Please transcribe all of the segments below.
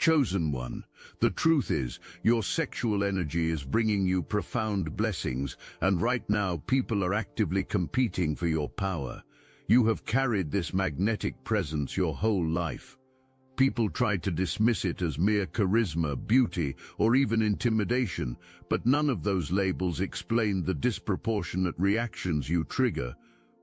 Chosen one, the truth is, your sexual energy is bringing you profound blessings, and right now people are actively competing for your power. You have carried this magnetic presence your whole life. People try to dismiss it as mere charisma, beauty, or even intimidation, but none of those labels explain the disproportionate reactions you trigger.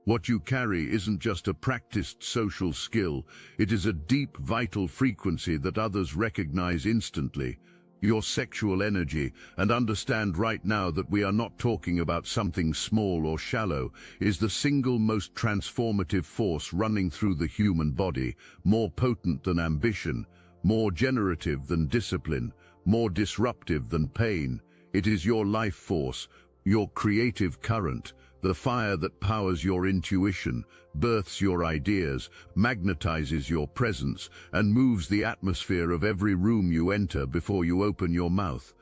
What you carry isn't just a practiced social skill, it is a deep, vital frequency that others recognize instantly. Your sexual energy, and understand right now that we are not talking about something small or shallow, is the single most transformative force running through the human body, more potent than ambition, more generative than discipline, more disruptive than pain. It is your life force, your creative current, the fire that powers your intuition, births your ideas, magnetizes your presence, and moves the atmosphere of every room you enter before you open your mouth.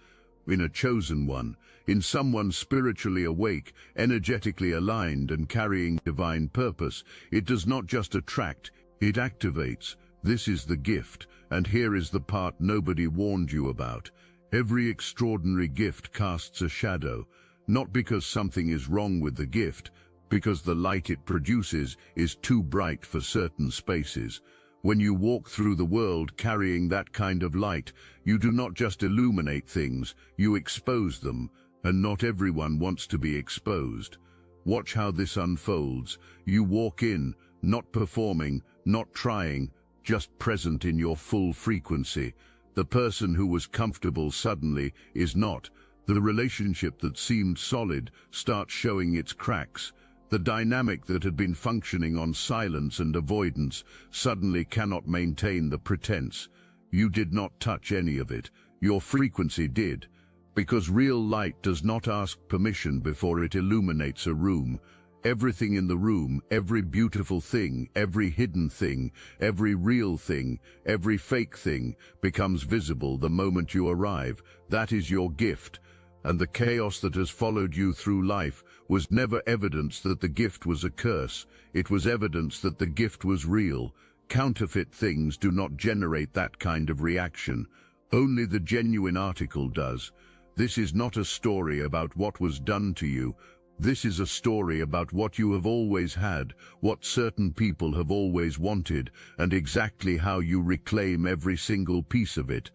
In a chosen one, in someone spiritually awake, energetically aligned and carrying divine purpose, it does not just attract, it activates. This is the gift, and here is the part nobody warned you about. Every extraordinary gift casts a shadow. Not because something is wrong with the gift, because the light it produces is too bright for certain spaces. When you walk through the world carrying that kind of light, you do not just illuminate things, you expose them, and not everyone wants to be exposed. Watch how this unfolds. You walk in, not performing, not trying, just present in your full frequency. The person who was comfortable suddenly is not. The relationship that seemed solid starts showing its cracks. The dynamic that had been functioning on silence and avoidance suddenly cannot maintain the pretense. You did not touch any of it. Your frequency did. Because real light does not ask permission before it illuminates a room. Everything in the room, every beautiful thing, every hidden thing, every real thing, every fake thing becomes visible the moment you arrive. That is your gift. And the chaos that has followed you through life was never evidence that the gift was a curse. It was evidence that the gift was real. Counterfeit things do not generate that kind of reaction. Only the genuine article does. This is not a story about what was done to you. This is a story about what you have always had, what certain people have always wanted, and exactly how you reclaim every single piece of it.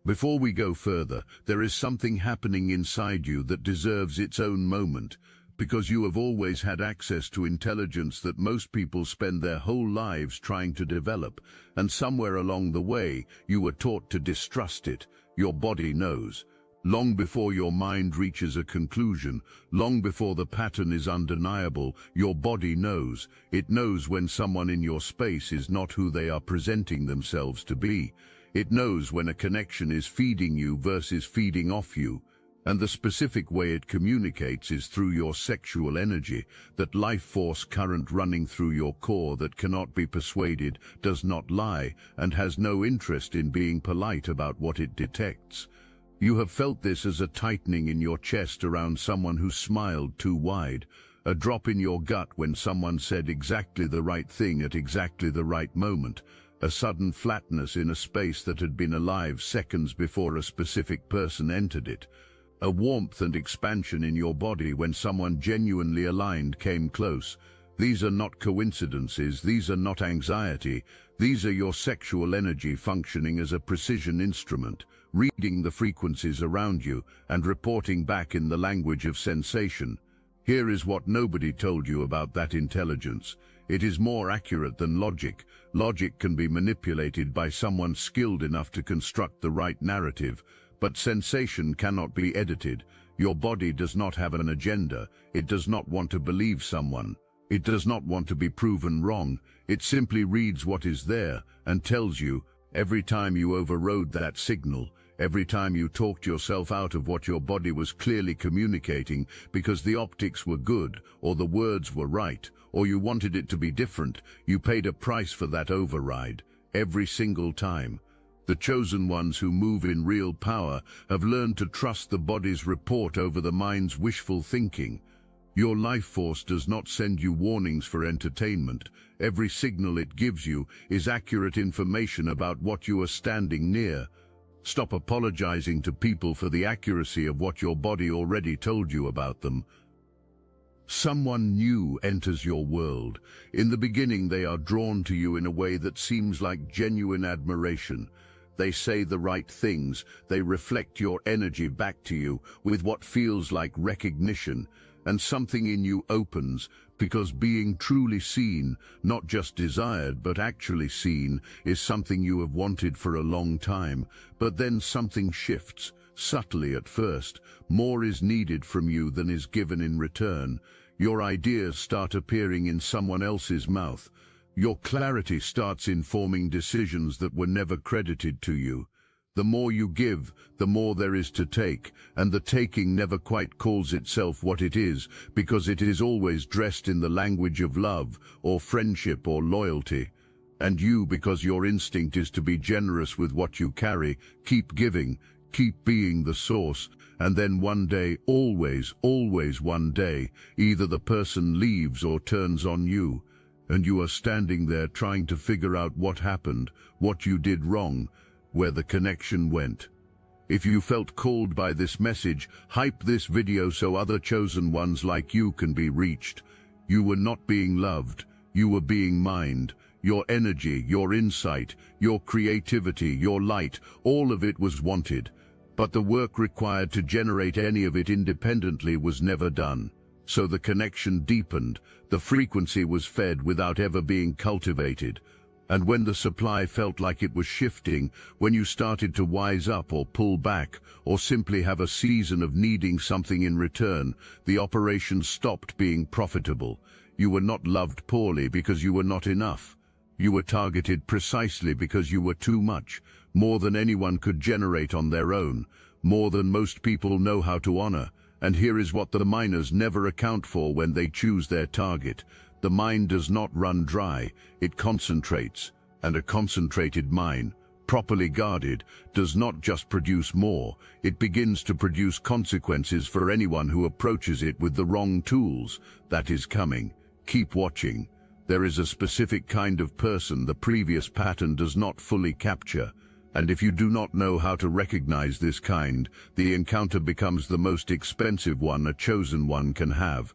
Before we go further, there is something happening inside you that deserves its own moment, because you have always had access to intelligence that most people spend their whole lives trying to develop, and somewhere along the way, you were taught to distrust it. Your body knows. Long before your mind reaches a conclusion, long before the pattern is undeniable, your body knows. It knows when someone in your space is not who they are presenting themselves to be. It knows when a connection is feeding you versus feeding off you. And the specific way it communicates is through your sexual energy, that life force current running through your core that cannot be persuaded, does not lie, and has no interest in being polite about what it detects. You have felt this as a tightening in your chest around someone who smiled too wide, a drop in your gut when someone said exactly the right thing at exactly the right moment, a sudden flatness in a space that had been alive seconds before a specific person entered it, a warmth and expansion in your body when someone genuinely aligned came close. These are not coincidences, these are not anxiety, these are your sexual energy functioning as a precision instrument, reading the frequencies around you and reporting back in the language of sensation. Here is what nobody told you about that intelligence. It is more accurate than logic. Logic can be manipulated by someone skilled enough to construct the right narrative, but sensation cannot be edited. Your body does not have an agenda. It does not want to believe someone. It does not want to be proven wrong. It simply reads what is there and tells you, every time you overrode that signal, every time you talked yourself out of what your body was clearly communicating because the optics were good or the words were right, or you wanted it to be different, you paid a price for that override, every single time. The chosen ones who move in real power have learned to trust the body's report over the mind's wishful thinking. Your life force does not send you warnings for entertainment. Every signal it gives you is accurate information about what you are standing near. Stop apologizing to people for the accuracy of what your body already told you about them. Someone new enters your world. In the beginning, they are drawn to you in a way that seems like genuine admiration. They say the right things. They reflect your energy back to you with what feels like recognition. And something in you opens, because being truly seen, not just desired but actually seen, is something you have wanted for a long time. But then something shifts, subtly at first. More is needed from you than is given in return. Your ideas start appearing in someone else's mouth. Your clarity starts informing decisions that were never credited to you. The more you give, the more there is to take, and the taking never quite calls itself what it is, because it is always dressed in the language of love, or friendship, or loyalty. And you, because your instinct is to be generous with what you carry, keep giving, keep being the source, and then one day, always one day, either the person leaves or turns on you, and you are standing there trying to figure out what happened, what you did wrong, where the connection went. If you felt called by this message, hype this video so other chosen ones like you can be reached. You were not being loved, you were being mined. Your energy, your insight, your creativity, your light, all of it was wanted. But the work required to generate any of it independently was never done. So the connection deepened, the frequency was fed without ever being cultivated. And when the supply felt like it was shifting, when you started to wise up or pull back, or simply have a season of needing something in return, the operation stopped being profitable. You were not loved poorly because you were not enough. You were targeted precisely because you were too much, more than anyone could generate on their own, more than most people know how to honor. And here is what the miners never account for when they choose their target. The mine does not run dry, it concentrates, and a concentrated mine, properly guarded, does not just produce more, it begins to produce consequences for anyone who approaches it with the wrong tools. That is coming. Keep watching. There is a specific kind of person the previous pattern does not fully capture, and if you do not know how to recognize this kind, the encounter becomes the most expensive one a chosen one can have.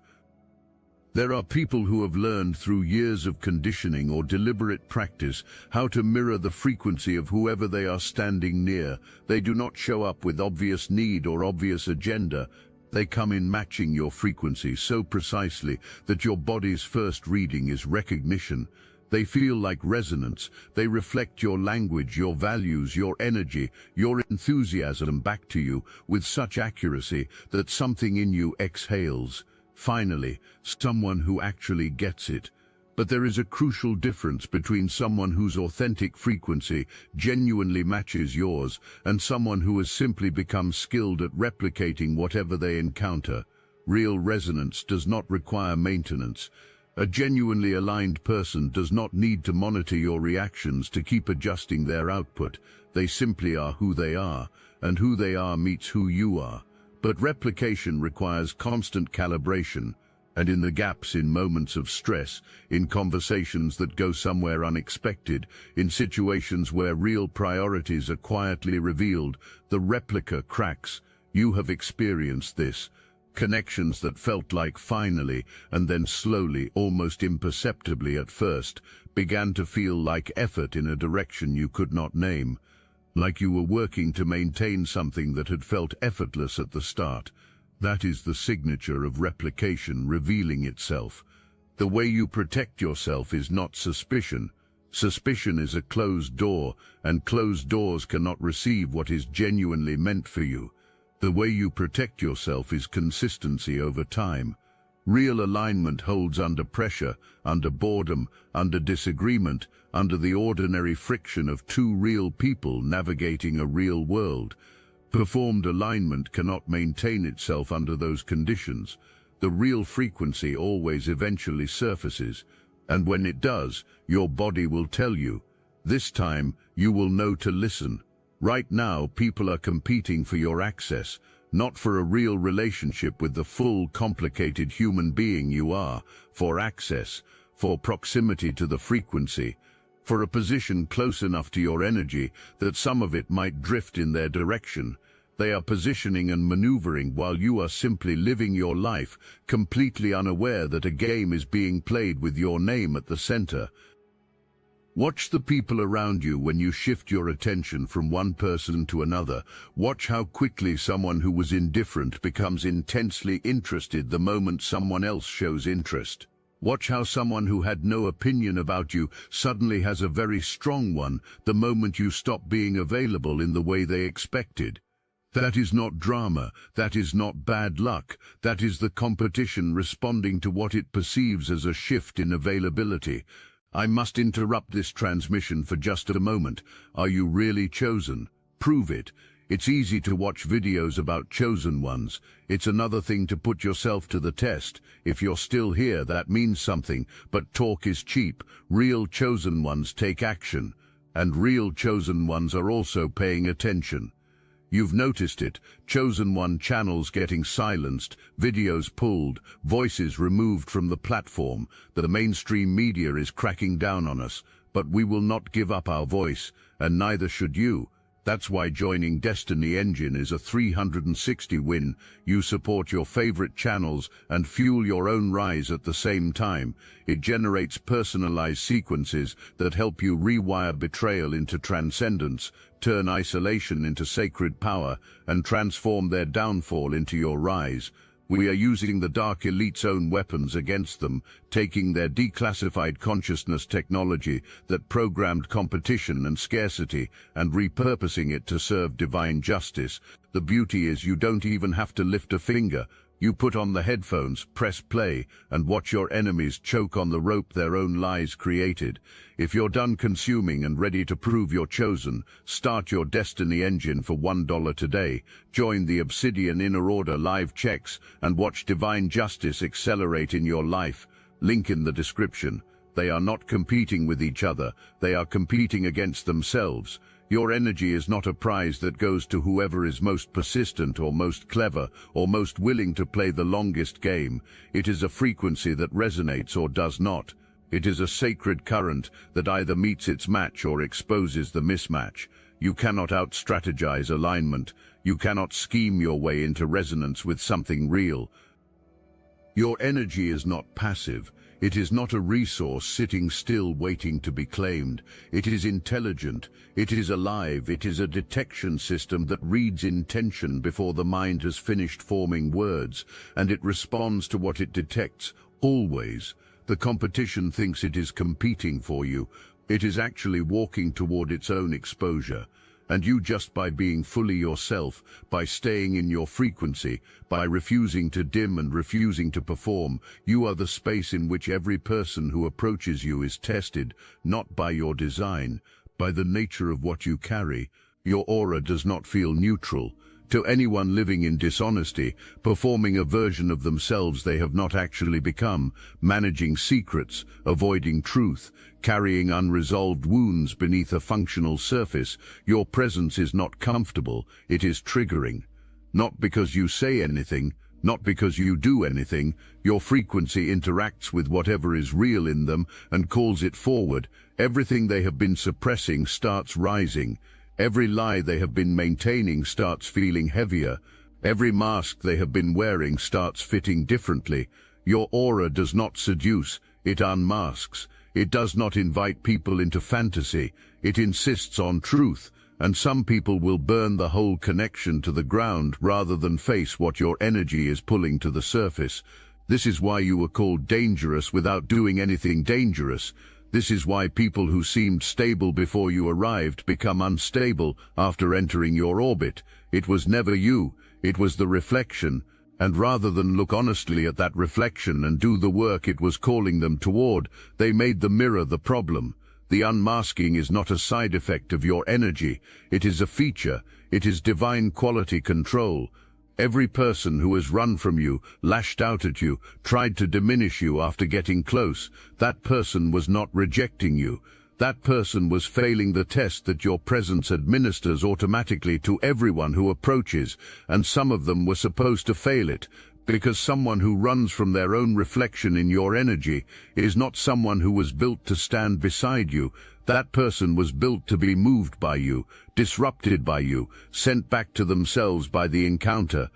There are people who have learned through years of conditioning or deliberate practice how to mirror the frequency of whoever they are standing near. They do not show up with obvious need or obvious agenda. They come in matching your frequency so precisely that your body's first reading is recognition. They feel like resonance. They reflect your language, your values, your energy, your enthusiasm back to you with such accuracy that something in you exhales. Finally, someone who actually gets it. But there is a crucial difference between someone whose authentic frequency genuinely matches yours and someone who has simply become skilled at replicating whatever they encounter. Real resonance does not require maintenance. A genuinely aligned person does not need to monitor your reactions to keep adjusting their output. They simply are who they are, and who they are meets who you are. But replication requires constant calibration, and in the gaps, in moments of stress, in conversations that go somewhere unexpected, in situations where real priorities are quietly revealed, the replica cracks. You have experienced this. Connections that felt like finally, and then slowly, almost imperceptibly at first, began to feel like effort in a direction you could not name. Like you were working to maintain something that had felt effortless at the start. That is the signature of replication revealing itself. The way you protect yourself is not suspicion. Suspicion is a closed door, and closed doors cannot receive what is genuinely meant for you. The way you protect yourself is consistency over time. Real alignment holds under pressure, under boredom, under disagreement, under the ordinary friction of two real people navigating a real world. Performed alignment cannot maintain itself under those conditions. The real frequency always eventually surfaces, and when it does, your body will tell you. This time, you will know to listen. Right now, people are competing for your access, not for a real relationship with the full, complicated human being you are, for access, for proximity to the frequency, for a position close enough to your energy that some of it might drift in their direction. They are positioning and maneuvering while you are simply living your life, completely unaware that a game is being played with your name at the center. Watch the people around you when you shift your attention from one person to another. Watch how quickly someone who was indifferent becomes intensely interested the moment someone else shows interest. Watch how someone who had no opinion about you suddenly has a very strong one the moment you stop being available in the way they expected. That is not drama, that is not bad luck, that is the competition responding to what it perceives as a shift in availability. I must interrupt this transmission for just a moment. Are you really chosen? Prove it. It's easy to watch videos about chosen ones. It's another thing to put yourself to the test. If you're still here, that means something, but talk is cheap. Real chosen ones take action, and real chosen ones are also paying attention. You've noticed it, chosen one channels getting silenced, videos pulled, voices removed from the platform. The mainstream media is cracking down on us, but we will not give up our voice, and neither should you. That's why joining Destiny Engine is a 360 win. You support your favorite channels and fuel your own rise at the same time. It generates personalized sequences that help you rewire betrayal into transcendence, turn isolation into sacred power, and transform their downfall into your rise. We are using the Dark Elite's own weapons against them, taking their declassified consciousness technology that programmed competition and scarcity and repurposing it to serve divine justice. The beauty is you don't even have to lift a finger. You put on the headphones, press play, and watch your enemies choke on the rope their own lies created. If you're done consuming and ready to prove you're chosen, start your Destiny Engine for $1 today. Join the Obsidian Inner Order live checks and watch divine justice accelerate in your life. Link in the description. They are not competing with each other. They are competing against themselves. Your energy is not a prize that goes to whoever is most persistent or most clever or most willing to play the longest game. It is a frequency that resonates or does not. It is a sacred current that either meets its match or exposes the mismatch. You cannot out-strategize alignment. You cannot scheme your way into resonance with something real. Your energy is not passive. It is not a resource sitting still waiting to be claimed. It is intelligent. It is alive. It is a detection system that reads intention before the mind has finished forming words, and it responds to what it detects, always. The competition thinks it is competing for you. It is actually walking toward its own exposure. And you, just by being fully yourself, by staying in your frequency, by refusing to dim and refusing to perform, you are the space in which every person who approaches you is tested, not by your design, by the nature of what you carry. Your aura does not feel neutral. To anyone living in dishonesty, performing a version of themselves they have not actually become, managing secrets, avoiding truth, carrying unresolved wounds beneath a functional surface, your presence is not comfortable, it is triggering. Not because you say anything, not because you do anything, your frequency interacts with whatever is real in them and calls it forward. Everything they have been suppressing starts rising. Every lie they have been maintaining starts feeling heavier. Every mask they have been wearing starts fitting differently. Your aura does not seduce, it unmasks. It does not invite people into fantasy. It insists on truth, and some people will burn the whole connection to the ground rather than face what your energy is pulling to the surface. This is why you were called dangerous without doing anything dangerous. This is why people who seemed stable before you arrived become unstable after entering your orbit. It was never you, it was the reflection, and rather than look honestly at that reflection and do the work it was calling them toward, they made the mirror the problem. The unmasking is not a side effect of your energy, it is a feature, it is divine quality control. Every person who has run from you, lashed out at you, tried to diminish you after getting close, that person was not rejecting you. That person was failing the test that your presence administers automatically to everyone who approaches, and some of them were supposed to fail it, because someone who runs from their own reflection in your energy is not someone who was built to stand beside you. That person was built to be moved by you, disrupted by you, sent back to themselves by the encounter.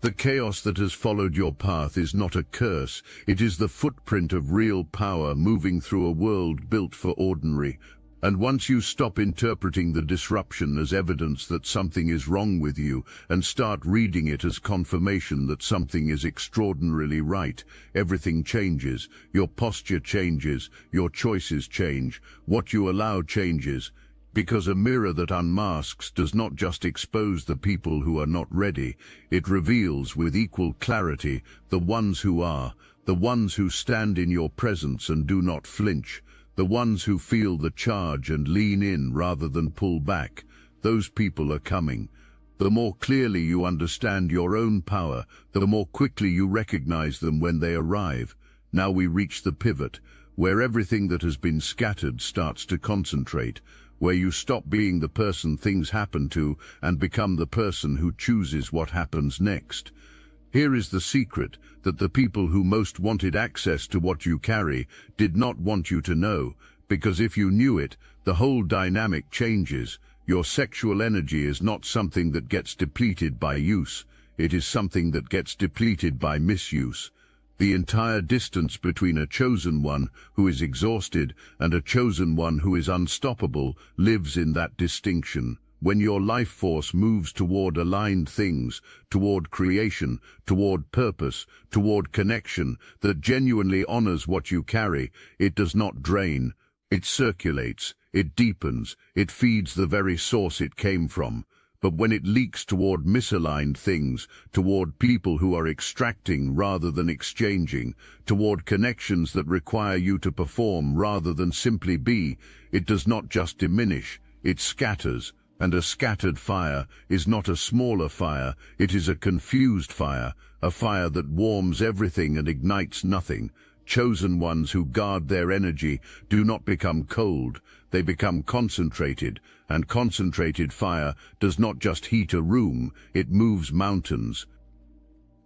The chaos that has followed your path is not a curse. It is the footprint of real power moving through a world built for ordinary. And once you stop interpreting the disruption as evidence that something is wrong with you and start reading it as confirmation that something is extraordinarily right, everything changes. Your posture changes. Your choices change. What you allow changes. Because a mirror that unmasks does not just expose the people who are not ready, it reveals with equal clarity the ones who are, the ones who stand in your presence and do not flinch, the ones who feel the charge and lean in rather than pull back. Those people are coming. The more clearly you understand your own power, the more quickly you recognize them when they arrive. Now we reach the pivot, where everything that has been scattered starts to concentrate, where you stop being the person things happen to and become the person who chooses what happens next. Here is the secret that the people who most wanted access to what you carry did not want you to know, because if you knew it, the whole dynamic changes. Your sexual energy is not something that gets depleted by use. It is something that gets depleted by misuse. The entire distance between a chosen one who is exhausted and a chosen one who is unstoppable lives in that distinction. When your life force moves toward aligned things, toward creation, toward purpose, toward connection that genuinely honors what you carry, it does not drain. It circulates, it deepens, it feeds the very source it came from. But when it leaks toward misaligned things, toward people who are extracting rather than exchanging, toward connections that require you to perform rather than simply be, it does not just diminish, it scatters. And a scattered fire is not a smaller fire, it is a confused fire, a fire that warms everything and ignites nothing. Chosen ones who guard their energy do not become cold, they become concentrated, and concentrated fire does not just heat a room, it moves mountains.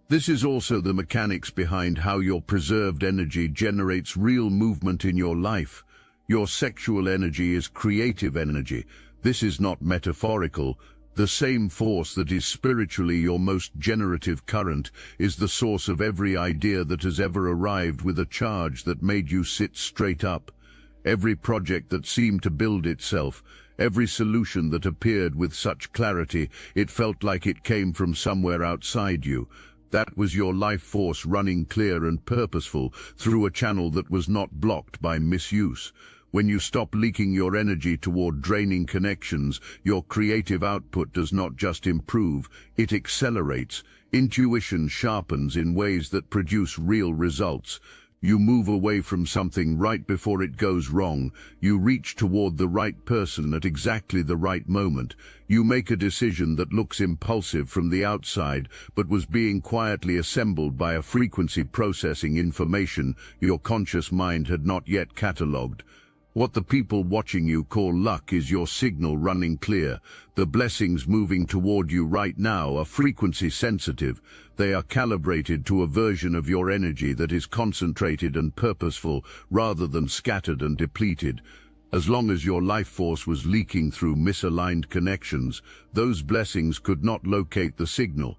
This is also the mechanics behind how your preserved energy generates real movement in your life. Your sexual energy is creative energy. This is not metaphorical. The same force that is spiritually your most generative current is the source of every idea that has ever arrived with a charge that made you sit straight up. Every project that seemed to build itself, every solution that appeared with such clarity, it felt like it came from somewhere outside you. That was your life force running clear and purposeful through a channel that was not blocked by misuse. When you stop leaking your energy toward draining connections, your creative output does not just improve, it accelerates. Intuition sharpens in ways that produce real results. You move away from something right before it goes wrong. You reach toward the right person at exactly the right moment. You make a decision that looks impulsive from the outside, but was being quietly assembled by a frequency processing information your conscious mind had not yet catalogued. What the people watching you call luck is your signal running clear. The blessings moving toward you right now are frequency sensitive. They are calibrated to a version of your energy that is concentrated and purposeful rather than scattered and depleted. As long as your life force was leaking through misaligned connections, those blessings could not locate the signal.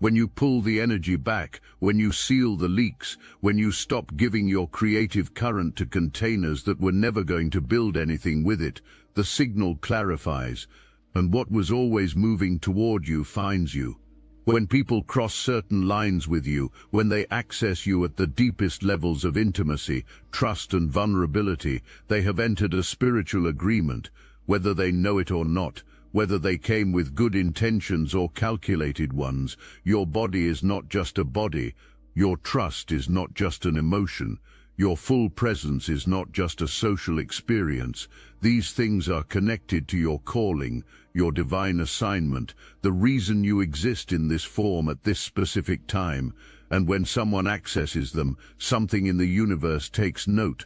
When you pull the energy back, when you seal the leaks, when you stop giving your creative current to containers that were never going to build anything with it, the signal clarifies, and what was always moving toward you finds you. When people cross certain lines with you, when they access you at the deepest levels of intimacy, trust and vulnerability, they have entered a spiritual agreement, whether they know it or not. Whether they came with good intentions or calculated ones, your body is not just a body, your trust is not just an emotion, your full presence is not just a social experience. These things are connected to your calling, your divine assignment, the reason you exist in this form at this specific time, and when someone accesses them, something in the universe takes note.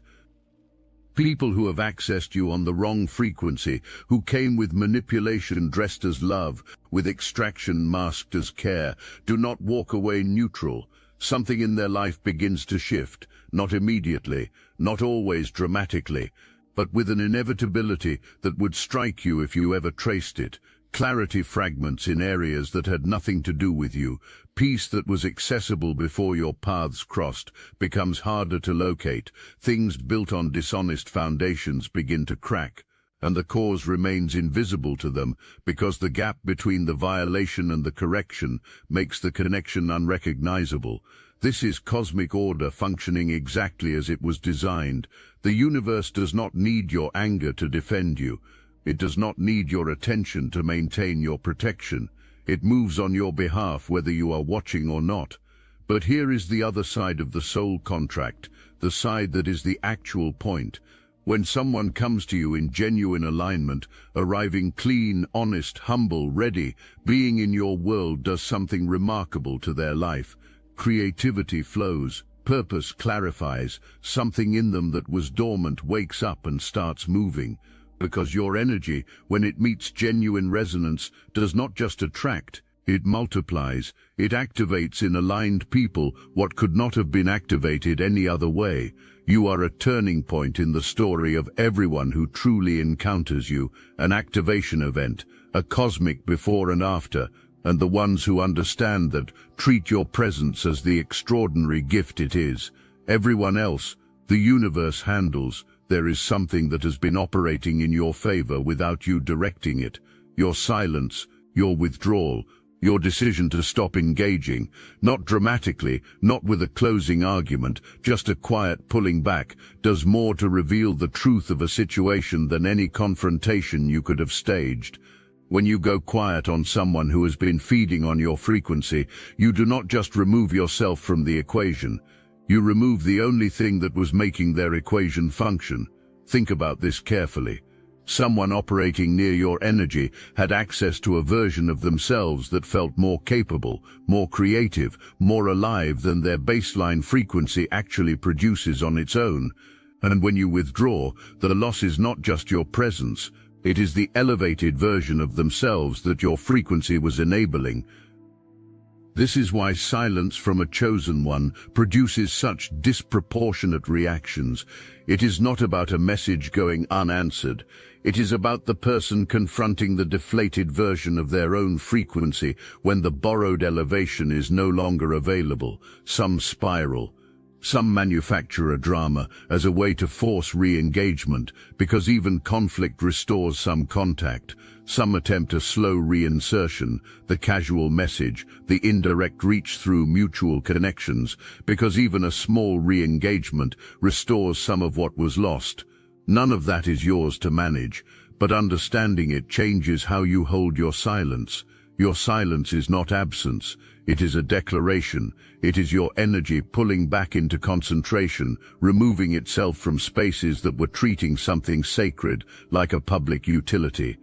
People who have accessed you on the wrong frequency, who came with manipulation dressed as love, with extraction masked as care, do not walk away neutral. Something in their life begins to shift, not immediately, not always dramatically, but with an inevitability that would strike you if you ever traced it. Clarity fragments in areas that had nothing to do with you. Peace that was accessible before your paths crossed becomes harder to locate. Things built on dishonest foundations begin to crack, and the cause remains invisible to them because the gap between the violation and the correction makes the connection unrecognizable. This is cosmic order functioning exactly as it was designed. The universe does not need your anger to defend you. It does not need your attention to maintain your protection. It moves on your behalf whether you are watching or not. But here is the other side of the soul contract, the side that is the actual point. When someone comes to you in genuine alignment, arriving clean, honest, humble, ready, being in your world does something remarkable to their life. Creativity flows, purpose clarifies, something in them that was dormant wakes up and starts moving. Because your energy, when it meets genuine resonance, does not just attract, it multiplies. It activates in aligned people what could not have been activated any other way. You are a turning point in the story of everyone who truly encounters you, an activation event, a cosmic before and after, and the ones who understand that treat your presence as the extraordinary gift it is. Everyone else, the universe handles. There is something that has been operating in your favor without you directing it. Your silence, your withdrawal, your decision to stop engaging, not dramatically, not with a closing argument, just a quiet pulling back, does more to reveal the truth of a situation than any confrontation you could have staged. When you go quiet on someone who has been feeding on your frequency, you do not just remove yourself from the equation. You remove the only thing that was making their equation function. Think about this carefully. Someone operating near your energy had access to a version of themselves that felt more capable, more creative, more alive than their baseline frequency actually produces on its own. And when you withdraw, the loss is not just your presence. It is the elevated version of themselves that your frequency was enabling. This is why silence from a chosen one produces such disproportionate reactions. It is not about a message going unanswered. It is about the person confronting the deflated version of their own frequency when the borrowed elevation is no longer available. Some spiral. Some manufacture a drama as a way to force re-engagement, because even conflict restores some contact. Some attempt a slow reinsertion, the casual message, the indirect reach through mutual connections, because even a small re-engagement restores some of what was lost. None of that is yours to manage, but understanding it changes how you hold your silence. Your silence is not absence. It is a declaration. It is your energy pulling back into concentration, removing itself from spaces that were treating something sacred, like a public utility.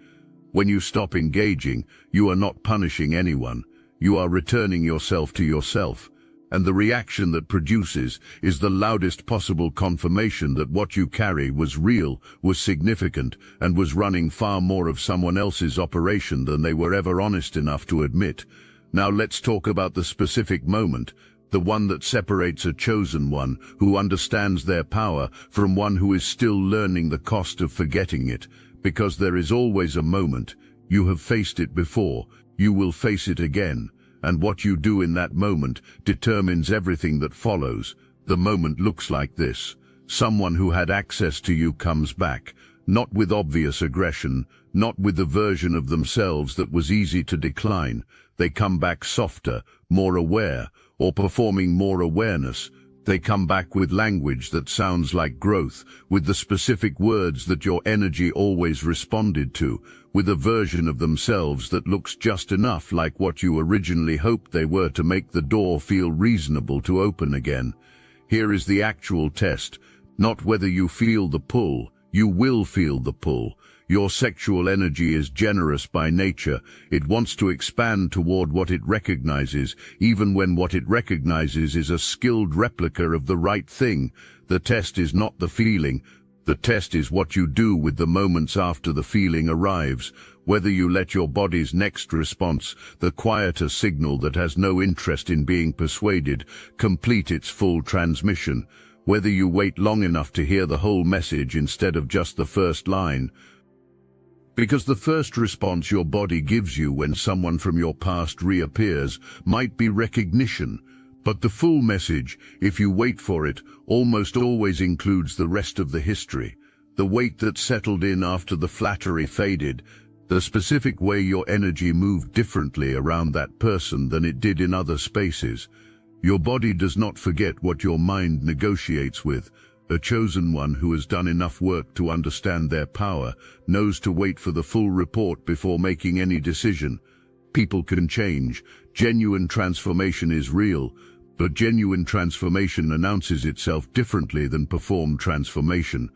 When you stop engaging, you are not punishing anyone. You are returning yourself to yourself. And the reaction that produces is the loudest possible confirmation that what you carry was real, was significant, and was running far more of someone else's operation than they were ever honest enough to admit. Now let's talk about the specific moment, the one that separates a chosen one who understands their power from one who is still learning the cost of forgetting it. Because there is always a moment. You have faced it before. You will face it again. And what you do in that moment determines everything that follows. The moment looks like this. Someone who had access to you comes back, not with obvious aggression, not with the version of themselves that was easy to decline. They come back softer, more aware, or performing more awareness. They come back with language that sounds like growth, with the specific words that your energy always responded to, with a version of themselves that looks just enough like what you originally hoped they were to make the door feel reasonable to open again. Here is the actual test. Not whether you feel the pull. You will feel the pull. Your sexual energy is generous by nature. It wants to expand toward what it recognizes, even when what it recognizes is a skilled replica of the right thing. The test is not the feeling, The test is what you do with the moments after the feeling arrives, whether you let your body's next response, the quieter signal that has no interest in being persuaded, complete its full transmission, whether you wait long enough to hear the whole message instead of just the first line. Because the first response your body gives you when someone from your past reappears might be recognition, but the full message, if you wait for it, almost always includes the rest of the history, the weight that settled in after the flattery faded, the specific way your energy moved differently around that person than it did in other spaces. Your body does not forget what your mind negotiates with. A chosen one who has done enough work to understand their power knows to wait for the full report before making any decision. People can change. Genuine transformation is real, but genuine transformation announces itself differently than performed transformation.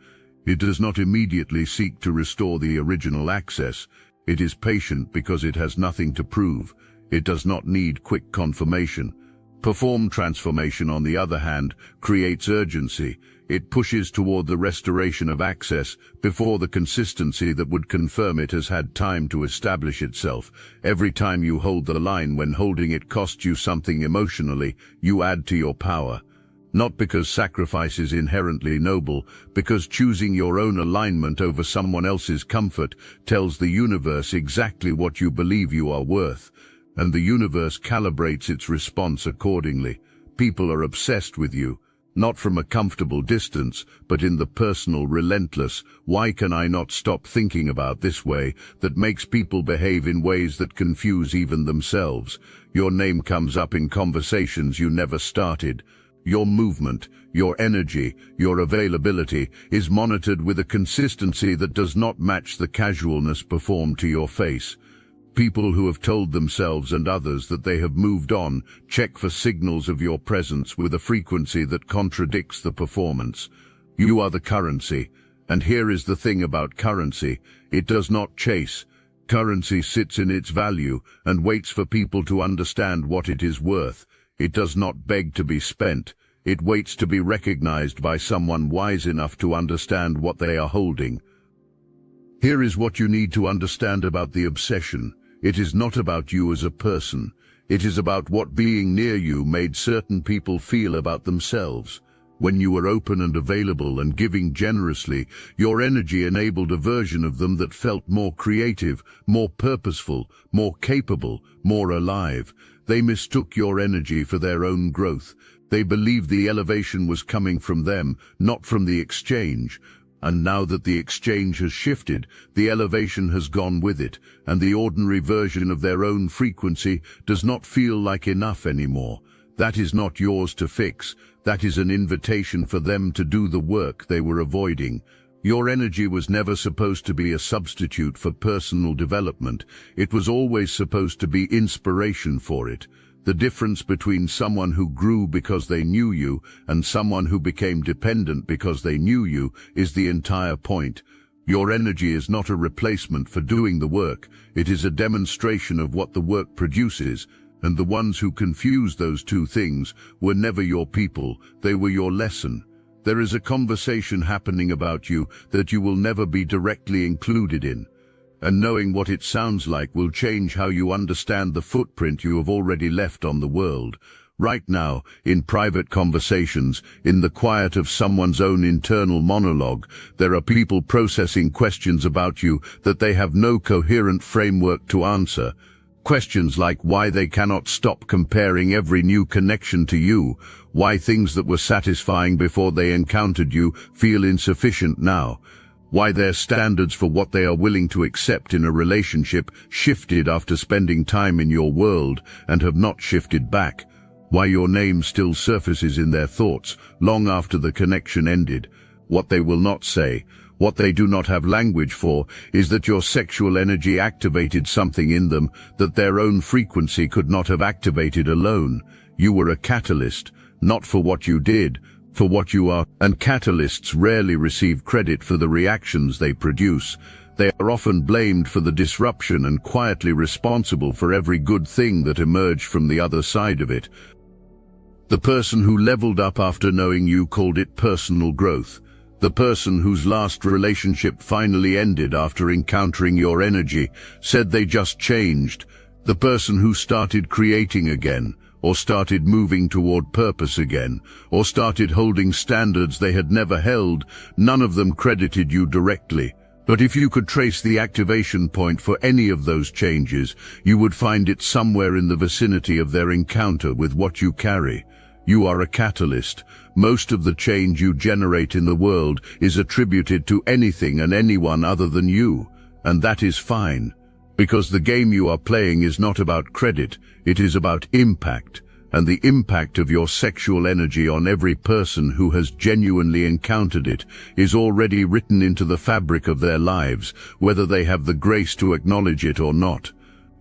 It does not immediately seek to restore the original access. It is patient because it has nothing to prove. It does not need quick confirmation. Performed transformation, on the other hand, creates urgency. It pushes toward the restoration of access before the consistency that would confirm it has had time to establish itself. Every time you hold the line when holding it costs you something emotionally, you add to your power. Not because sacrifice is inherently noble, because choosing your own alignment over someone else's comfort tells the universe exactly what you believe you are worth, and the universe calibrates its response accordingly. People are obsessed with you, not from a comfortable distance, but in the personal, relentless, why can I not stop thinking about this way, that makes people behave in ways that confuse even themselves. Your name comes up in conversations you never started. Your movement, your energy, your availability is monitored with a consistency that does not match the casualness performed to your face. People who have told themselves and others that they have moved on check for signals of your presence with a frequency that contradicts the performance. You are the currency, and here is the thing about currency: it does not chase. Currency sits in its value and waits for people to understand what it is worth. It does not beg to be spent. It waits to be recognized by someone wise enough to understand what they are holding. Here is what you need to understand about the obsession. It is not about you as a person. It is about what being near you made certain people feel about themselves. When you were open and available and giving generously, your energy enabled a version of them that felt more creative, more purposeful, more capable, more alive. They mistook your energy for their own growth. They believed the elevation was coming from them, not from the exchange. And now that the exchange has shifted, the elevation has gone with it, and the ordinary version of their own frequency does not feel like enough anymore. That is not yours to fix. That is an invitation for them to do the work they were avoiding. Your energy was never supposed to be a substitute for personal development. It was always supposed to be inspiration for it. The difference between someone who grew because they knew you and someone who became dependent because they knew you is the entire point. Your energy is not a replacement for doing the work. It is a demonstration of what the work produces, and the ones who confused those two things were never your people. They were your lesson. There is a conversation happening about you that you will never be directly included in. And knowing what it sounds like will change how you understand the footprint you have already left on the world. Right now, in private conversations, in the quiet of someone's own internal monologue, there are people processing questions about you that they have no coherent framework to answer. Questions like why they cannot stop comparing every new connection to you, why things that were satisfying before they encountered you feel insufficient now, why their standards for what they are willing to accept in a relationship shifted after spending time in your world and have not shifted back, why your name still surfaces in their thoughts long after the connection ended. What they will not say, what they do not have language for, is that your sexual energy activated something in them that their own frequency could not have activated alone. You were a catalyst, not for what you did, for what you are, and catalysts rarely receive credit for the reactions they produce. They are often blamed for the disruption and quietly responsible for every good thing that emerged from the other side of it. The person who leveled up after knowing you called it personal growth. The person whose last relationship finally ended after encountering your energy said they just changed. The person who started creating again, or started moving toward purpose again, or started holding standards they had never held, none of them credited you directly. But if you could trace the activation point for any of those changes, you would find it somewhere in the vicinity of their encounter with what you carry. You are a catalyst. Most of the change you generate in the world is attributed to anything and anyone other than you, and that is fine. Because the game you are playing is not about credit, it is about impact, and the impact of your sexual energy on every person who has genuinely encountered it is already written into the fabric of their lives, whether they have the grace to acknowledge it or not.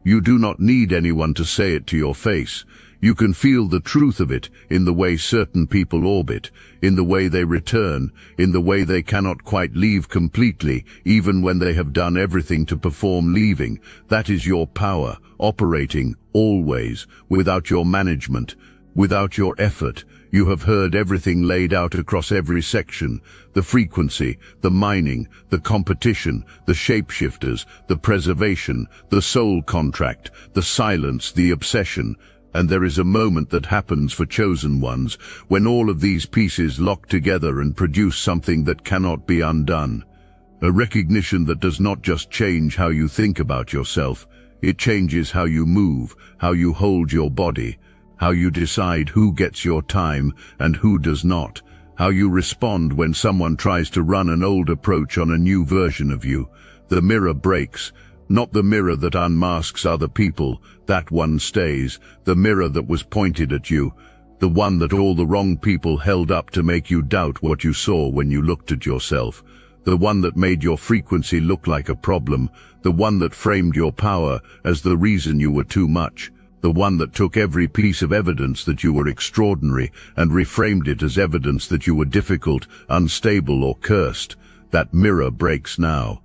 You do not need anyone to say it to your face. You can feel the truth of it in the way certain people orbit, in the way they return, in the way they cannot quite leave completely, even when they have done everything to perform leaving. That is your power, operating, always, without your management, without your effort. You have heard everything laid out across every section, the frequency, the mining, the competition, the shapeshifters, the preservation, the soul contract, the silence, the obsession. And there is a moment that happens for chosen ones, when all of these pieces lock together and produce something that cannot be undone. A recognition that does not just change how you think about yourself, it changes how you move, how you hold your body, how you decide who gets your time and who does not, how you respond when someone tries to run an old approach on a new version of you. The mirror breaks. Not the mirror that unmasks other people, that one stays, the mirror that was pointed at you, the one that all the wrong people held up to make you doubt what you saw when you looked at yourself, the one that made your frequency look like a problem, the one that framed your power as the reason you were too much, the one that took every piece of evidence that you were extraordinary and reframed it as evidence that you were difficult, unstable, or cursed. That mirror breaks now.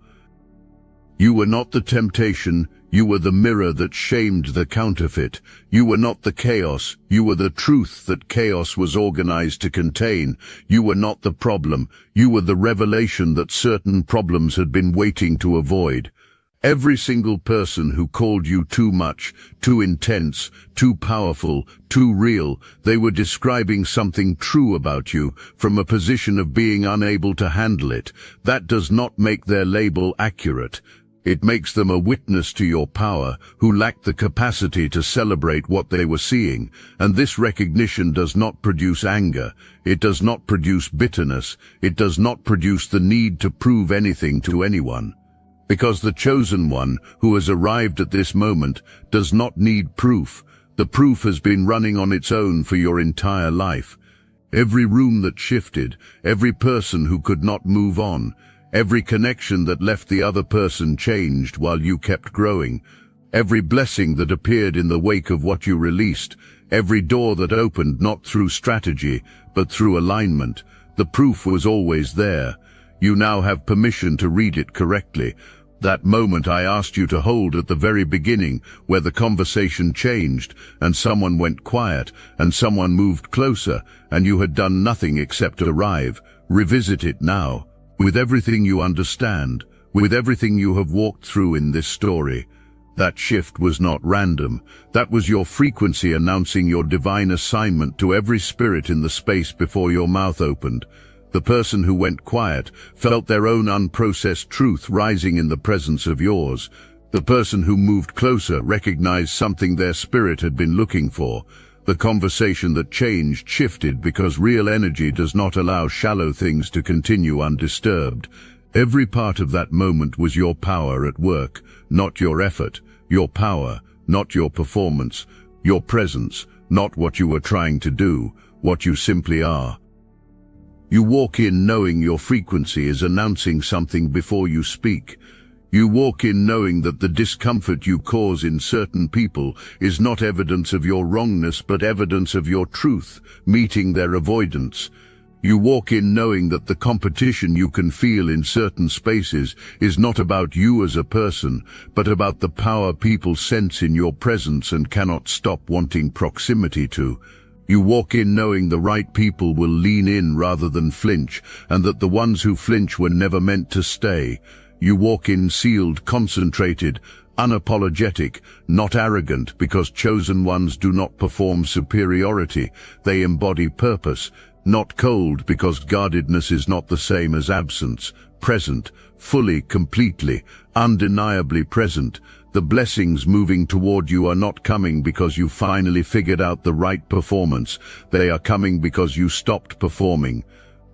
You were not the temptation, you were the mirror that shamed the counterfeit. You were not the chaos, you were the truth that chaos was organized to contain. You were not the problem, you were the revelation that certain problems had been waiting to avoid. Every single person who called you too much, too intense, too powerful, too real, they were describing something true about you from a position of being unable to handle it. That does not make their label accurate. It makes them a witness to your power, who lacked the capacity to celebrate what they were seeing. And this recognition does not produce anger. It does not produce bitterness. It does not produce the need to prove anything to anyone. Because the chosen one, who has arrived at this moment, does not need proof. The proof has been running on its own for your entire life. Every room that shifted, every person who could not move on, every connection that left the other person changed while you kept growing. Every blessing that appeared in the wake of what you released. Every door that opened not through strategy, but through alignment. The proof was always there. You now have permission to read it correctly. That moment I asked you to hold at the very beginning, where the conversation changed, and someone went quiet, and someone moved closer, and you had done nothing except arrive. Revisit it now. With everything you understand, with everything you have walked through in this story. That shift was not random. That was your frequency announcing your divine assignment to every spirit in the space before your mouth opened. The person who went quiet felt their own unprocessed truth rising in the presence of yours. The person who moved closer recognized something their spirit had been looking for. The conversation that changed shifted because real energy does not allow shallow things to continue undisturbed. Every part of that moment was your power at work, not your effort. Your power, not your performance. Your presence, not what you were trying to do, what you simply are. You walk in knowing your frequency is announcing something before you speak. You walk in knowing that the discomfort you cause in certain people is not evidence of your wrongness but evidence of your truth, meeting their avoidance. You walk in knowing that the competition you can feel in certain spaces is not about you as a person, but about the power people sense in your presence and cannot stop wanting proximity to. You walk in knowing the right people will lean in rather than flinch, and that the ones who flinch were never meant to stay. You walk in sealed, concentrated, unapologetic, not arrogant, because chosen ones do not perform superiority. They embody purpose, not cold, because guardedness is not the same as absence. Present, fully, completely, undeniably present. The blessings moving toward you are not coming because you finally figured out the right performance. They are coming because you stopped performing.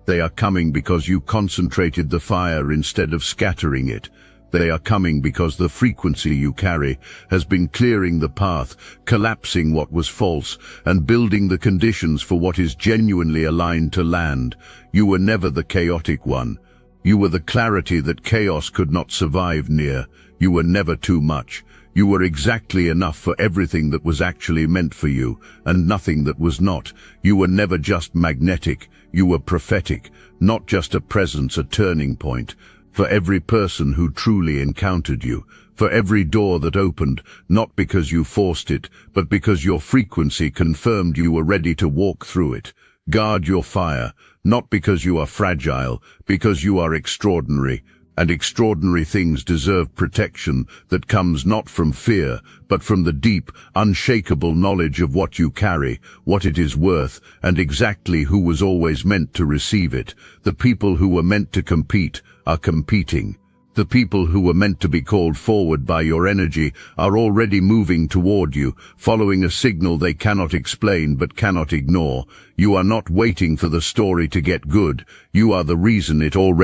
They are coming because you concentrated the fire instead of scattering it. They are coming because the frequency you carry has been clearing the path, collapsing what was false, and building the conditions for what is genuinely aligned to land. You were never the chaotic one. You were the clarity that chaos could not survive near. You were never too much. You were exactly enough for everything that was actually meant for you, and nothing that was not. You were never just magnetic. You were prophetic, not just a presence, a turning point. For every person who truly encountered you, for every door that opened, not because you forced it, but because your frequency confirmed you were ready to walk through it. Guard your fire, not because you are fragile, because you are extraordinary. And extraordinary things deserve protection that comes not from fear, but from the deep, unshakable knowledge of what you carry, what it is worth, and exactly who was always meant to receive it. The people who were meant to compete are competing. The people who were meant to be called forward by your energy are already moving toward you, following a signal they cannot explain but cannot ignore. You are not waiting for the story to get good. You are the reason it already